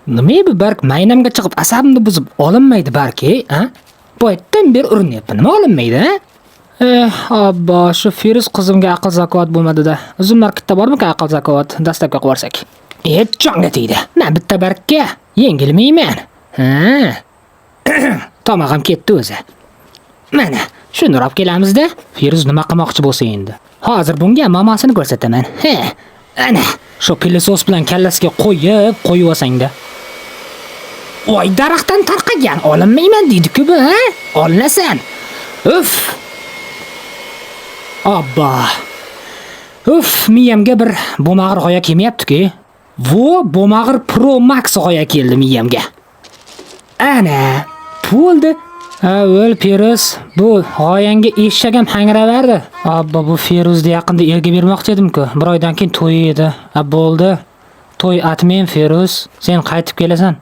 Nima bu bark maynamga chiqib asabimni buzib olinmaydi barki, ha? Boyatdan beri urinyapman. Nima olinmaydi, ha? Abba, shu Firuz qizimga aql zakovat bo'lmadi-da. Uzun marketda bormi-ki aql zakovat? Dastlabga qo'yarsak. Jonga tegdi. Na bitta barkka yengilmayman. Ha. Tomog'im ketdi o'zi. Mana, shuni olib kelamiz-da. Firuz nima qilmoqchi bo'lsa endi. Hozir bunga mamasini ko'rsataman. Ha. Ana, shu pilisos bilan kallasiga qo'yib olsang-da. Voy, daraxtdan tarqagan, olinmayman deydi-ku bu, ha? Olinasan. Uf. Abba. Uf, miyamga bir bo'mag'ir g'oya kelmayapti-ku. Bo'mag'ir Pro Max g'oya keldi miyamga. Ana, bo'ldi. O'l Firuz, bu g'oyangga eshagam hangraverdi. Abba, bu Firuzni yaqinda erga bermoqchi edim-ku. Bir oydan keyin to'y edi. Bo'ldi. To'y atmen Firuz, sen qaytib kelasan.